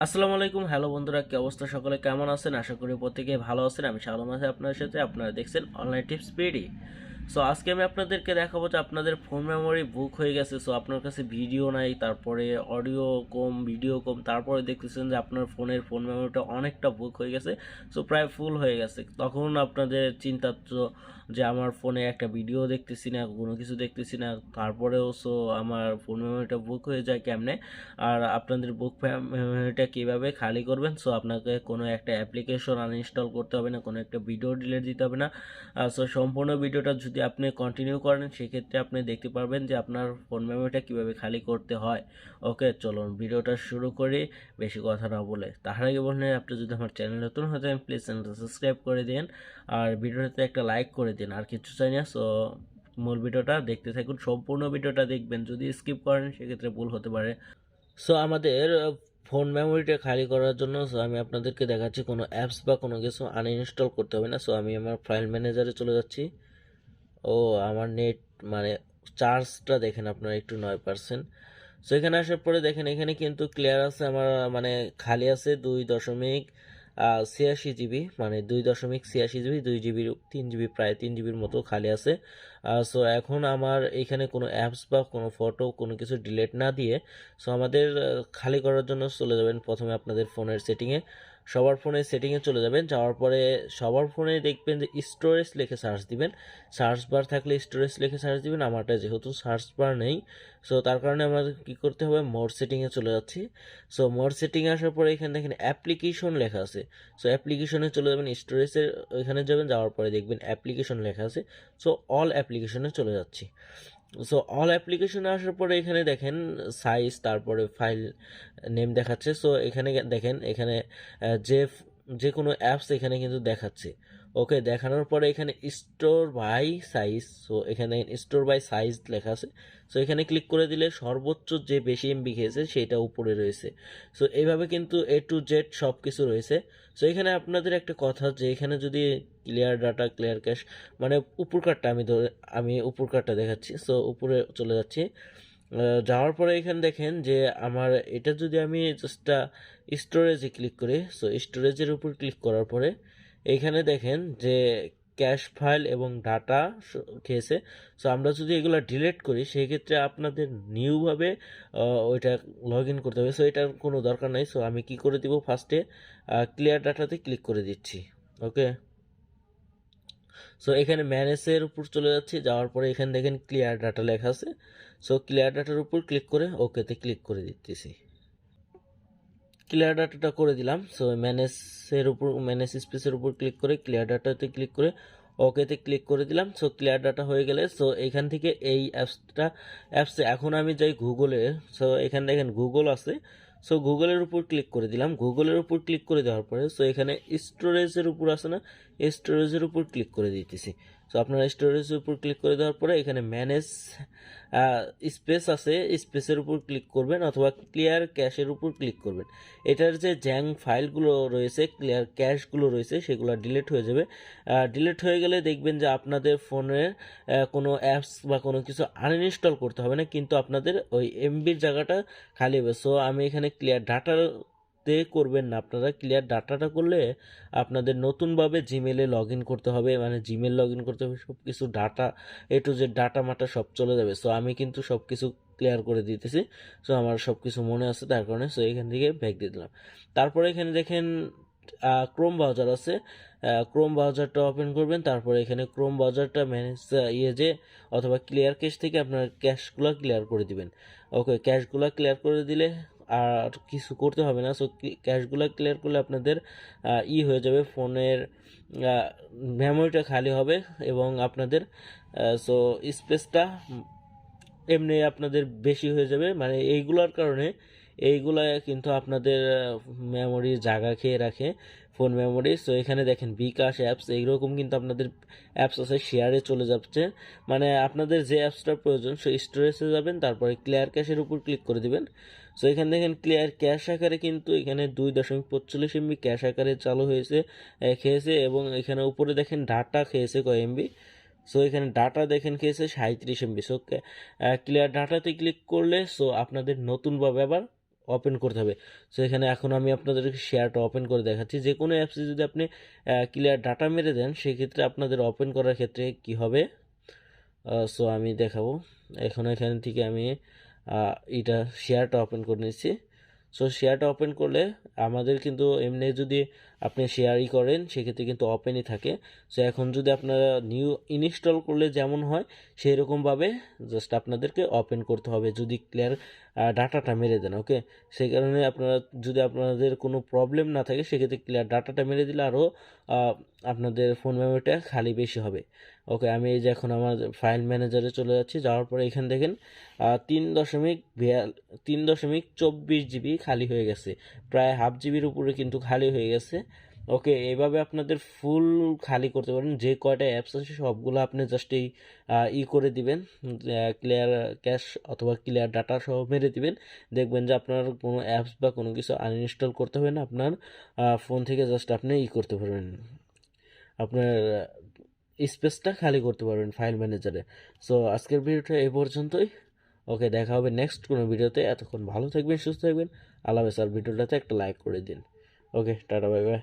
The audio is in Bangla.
আসসালামু আলাইকুম। হ্যালো বন্ধুরা, কি অবস্থা? সকলে কেমন আছেন? আশা করি প্রত্যেকেই ভালো আছেন। আমি শালম আছি আপনার সাথে। আপনারা দেখছেন অনলাইন টিপস পিডি। সো আজকে আমি আপনাদেরকে দেখাবো যে আপনাদের ফোন মেমোরি বুক হয়ে গেছে। সো আপনার কাছে ভিডিও নাই, তারপরে অডিও কম, ভিডিও কম, তারপরে দেখতেছেন যে আপনার ফোন মেমোরিটা অনেকটা বুক হয়ে গেছে। সো প্রায় ফুল হয়ে গেছে। তখন আপনাদের চিন্তা তো যে আমার ফোনে একটা ভিডিও দেখতেছি না, কোনো কিছু দেখতেছি না, তারপরেও সো আমার ফোন মেমোরিটা বুক হয়ে যায় কেমনে? আর আপনাদের বুক মেমোরিটা কীভাবে খালি করবেন? সো আপনাকে কোনো একটা অ্যাপ্লিকেশন আনইনস্টল করতে হবে না, কোনো একটা ভিডিও ডিলিট দিতে হবে না। সো সম্পূর্ণ ভিডিওটা যদি আপনি কন্টিনিউ করেন, সেক্ষেত্রে আপনি দেখতে পারবেন যে আপনার ফোন মেমোরিটা কীভাবে খালি করতে হয়। ওকে, চলুন ভিডিওটা শুরু করি বেশি কথা না বলে। তার আগে বললে, আপনি যদি আমার চ্যানেল নতুন হয়ে থাকেন, প্লিজ চ্যানেলটা সাবস্ক্রাইব করে দিন আর ভিডিওটাতে একটা লাইক করে দিন। আর কিছু চাই না। সো মূল ভিডিওটা দেখতে থাকুন, সম্পূর্ণ ভিডিওটা দেখবেন। যদি স্কিপ করেন সেক্ষেত্রে ভুল হতে পারে। সো আমাদের ফোন মেমোরিটা খালি করার জন্য আমি আপনাদেরকে দেখাচ্ছি, কোনো অ্যাপস বা কোনো কিছু আনইনস্টল করতে হবে না। সো আমি আমার ফাইল ম্যানেজারে চলে যাচ্ছি। ও আমার নেট মানে চার্জটা দেখেন আপনারা একটু 9%। সো এখানে আসার পরে দেখেন এখানে কিন্তু ক্লিয়ার আছে আমার, মানে খালি আছে 2.86 জিবি, মানে 2.86 জিবি, 2 জিবির 3 জিবি, প্রায় 3 জিবির মতো খালি আছে। সো এখন আমার এখানে কোনো অ্যাপস বা কোনো ফটো কোনো কিছু ডিলিট না দিয়ে, সো আমাদের খালি করার জন্য চলে যাবেন প্রথমে আপনাদের ফোনের সেটিংয়ে। সবার ফোনে সেটিংয়ে চলে যাবেন, যাওয়ার পরে সবার ফোনে দেখবেন যে স্টোরেজ লিখে সার্চ দিবেন। সার্চ বার থাকলে স্টোরেজ লিখে সার্চ দিবেন। আমারটা যেহেতু সার্চ বার নেই, সো তার কারণে আমাদের কী করতে হবে, মোর সেটিংয়ে চলে যাচ্ছি। সো মোর সেটিংয়ে আসার পরে এখানে দেখেন অ্যাপ্লিকেশন লেখা আছে। সো অ্যাপ্লিকেশনে চলে যাবেন, স্টোরেজের ওইখানে যাবেন, যাওয়ার পরে দেখবেন অ্যাপ্লিকেশন লেখা আছে। সো অল অ্যাপ্লিকেশনে চলে যাচ্ছি। সো অল অ্যাপ্লিকেশনে আসার পরে এখানে দেখেন সাইজ, তারপরে ফাইল নেম দেখাচ্ছে। সো এখানে দেখেন এখানে যে যে কোনো অ্যাপস এখানে কিন্তু দেখাচ্ছে। ওকে, দেখানোর পরে এখানে স্টোর বাই সাইজ, সো এখানে স্টোর বাই সাইজ লেখা আছে। সো এখানে ক্লিক করে দিলে সর্বোচ্চ যে বেশি এমবি খেয়েছে সেটা উপরে রয়েছে। সো এইভাবে কিন্তু A to Z সব কিছু রয়েছে। সো এখানে আপনাদের একটা কথা, যে এখানে যদি ক্লিয়ার ডাটা, ক্লিয়ার ক্যাশ, মানে উপরকারটা আমি উপরকারটা দেখাচ্ছি। সো উপরে চলে যাচ্ছি। যাওয়ার পরে এখানে দেখেন যে আমার এটা যদি আমি জাস্ট স্টোরেজে ক্লিক করি, সো স্টোরেজের উপর ক্লিক করার পরে এইখানে দেখেন যে ক্যাশ ফাইল এবং ডাটা খেয়েছে। সো আমরা যদি এগুলো ডিলিট করি, সেই ক্ষেত্রে আপনাদের নিউভাবে ওইটা লগ ইন করতে হবে। সো এটার কোনো দরকার নাই। সো আমি কি করে দিব, ফার্স্টে ক্লিয়ার ডাটাতে ক্লিক করে দিচ্ছি। ওকে, সো এখানে ম্যানেজের উপর চলে যাচ্ছি। যাওয়ার পরে এখানে দেখেন ক্লিয়ার ডাটা লেখা আছে। সো ক্লিয়ার ডাটার উপর ক্লিক করে ওকেতে ক্লিক করে দিতেছি। ক্লিয়ার ডাটাটা করে দিলাম। সো ম্যানেজের উপর, ম্যানেজ স্পেসের উপর ক্লিক করে ক্লিয়ার ডাটাতে ক্লিক করে ওকেতে ক্লিক করে দিলাম। সো ক্লিয়ার ডাটা হয়ে গেলে, সো এখান থেকে এই অ্যাপসে এখন আমি যাই গুগলে। সো এখানে দেখেন গুগল আছে। সো গুগলের উপর ক্লিক করে দিলাম। গুগলের উপর ক্লিক করে দেওয়ার পরে সো এখানে স্টোরেজের উপর আছে না, স্টোরেজের উপর ক্লিক করে দিতেছি। সো আপনারা স্টোরেজের উপর ক্লিক করে দেওয়ার পরে এখানে ম্যানেজ স্পেস আছে, স্পেসের উপর ক্লিক করবেন, অথবা ক্লিয়ার ক্যাশের উপর ক্লিক করবেন। এটার যে জ্যাং ফাইলগুলো রয়েছে, ক্লিয়ার ক্যাশগুলো রয়েছে, সেগুলো ডিলিট হয়ে যাবে। ডিলিট হয়ে গেলে দেখবেন যে আপনাদের ফোনের কোনো অ্যাপস বা কোনো কিছু আনইনস্টল করতে হবে না, কিন্তু আপনাদের ওই এমবির জায়গাটা খালি হবে। সো আমি এখানে ক্লিয়ার ডাটা করবেন না। আপনারা ক্লিয়ার ডাটাটা করলে আপনাদের নতুনভাবে জিমেলে লগ ইন করতে হবে, মানে জিমেল লগ ইন করতে হবে, সব কিছু data A to Z data মাটা সব চলে যাবে। সো আমি কিন্তু সব কিছু ক্লিয়ার করে দিতেছি। সো আমার সব কিছু মনে আছে, তার কারণে সো এখান থেকে ব্যাক দিয়ে দিলাম। তারপরে এখানে দেখেন ক্রোম ব্রাউজার আছে। ক্রোম ব্রাউজারটা ওপেন করবেন। তারপরে এখানে ক্রোম ব্রাউজারটা ম্যানেজ যে অথবা ক্লিয়ার ক্যাশ থেকে আপনার ক্যাশগুলো ক্লিয়ার করে দিবেন। ওকে, ক্যাশগুলো ক্লিয়ার করে দিলে আর কিছু করতে হবে না। সো ক্যাশগুলো ক্লিয়ার করলে আপনাদের হয়ে যাবে, ফোনের মেমোরিটা খালি হবে এবং আপনাদের সো স্পেসটা এমনি আপনাদের বেশি হয়ে যাবে। মানে এইগুলোর কারণে, এইগুলা কিন্তু আপনাদের মেমোরির জায়গা খেয়ে রাখে, ফোন মেমোরি। সো এখানে দেখেন বিকাশ অ্যাপস, এইরকম কিন্তু আপনাদের অ্যাপস আছে, শেয়ারে চলে যাচ্ছে। মানে আপনাদের যে অ্যাপসটার প্রয়োজন সেই স্টোরেজে যাবেন, তারপরে ক্লিয়ার ক্যাশের উপর ক্লিক করে দিবেন। সো এখানে দেখেন ক্লিয়ার ক্যাশ আকারে কিন্তু এখানে 2.45 MB ক্যাশ আকারে চালু হয়েছে, খেয়েছে। এবং এখানে উপরে দেখেন ডাটা খেয়েছে কয় এমবি। সো এখানে ডাটা দেখেন খেয়েছে 37 MB। সো ক্লিয়ার ডাটাতে ক্লিক করলে সো আপনাদের নতুনভাবে আবার ওপেন করতে হবে। সো এখানে এখন আমি আপনাদেরকে শেয়ারটা ওপেন করে দেখাচ্ছি। যে কোনো অ্যাপসে যদি আপনি ক্লিয়ার ডাটা মেরে দেন সেক্ষেত্রে আপনাদের ওপেন করার ক্ষেত্রে কি হবে, সো আমি দেখাবো। এখন এখান থেকে আমি এটা শেয়ারটা ওপেন করে নিচ্ছি। সো শেয়ারটা ওপেন করলে আমাদের কিন্তু এমনি যদি আপনি শেয়ারই করেন সেক্ষেত্রে কিন্তু ওপেনই থাকে। সো এখন যদি আপনারা নিউ ইনস্টল করলে যেমন হয় সেই রকমভাবে জাস্ট আপনাদেরকে ওপেন করতে হবে যদি ক্লিয়ার ডাটাটা মেরে দেন। ওকে, সেই কারণে আপনারা যদি আপনাদের কোনো প্রবলেম না থাকে সেক্ষেত্রে ক্লিয়ার ডাটাটা মেরে দিলে আরও আপনাদের ফোন মেমোরিটা খালি বেশি হবে। ওকে, আমি এই যে এখন আমার ফাইল ম্যানেজারে চলে যাচ্ছি। যাওয়ার পরে এখানে দেখেন 3.24 জিবি খালি হয়ে গেছে, প্রায় হাফ জিবির উপরে কিন্তু খালি হয়ে গেছে। ওকে, এইভাবে আপনাদের ফুল খালি করতে পারেন। যে কয়টা অ্যাপস আছে সবগুলো আপনি জাস্ট এই করে দিবেন, ক্লিয়ার ক্যাশ অথবা ক্লিয়ার ডাটা সহ মেরে দিবেন। দেখবেন যে আপনার কোনো অ্যাপস বা কোনো কিছু আনইনস্টল করতে হবে না, আপনার ফোন থেকে জাস্ট আপনি করতে পারবেন, আপনার স্পেসটা খালি করতে পারবেন ফাইল ম্যানেজারে। সো আজকের ভিডিওটা এই পর্যন্তই। ওকে, দেখা হবে নেক্সট কোনো ভিডিওতে। এতক্ষণ ভালো থাকবেন, সুস্থ থাকবেন, আল্লাহ হাফেজ। আর ভিডিওটাতে একটা লাইক করে দিন। ওকে, টাটা, বাই বাই।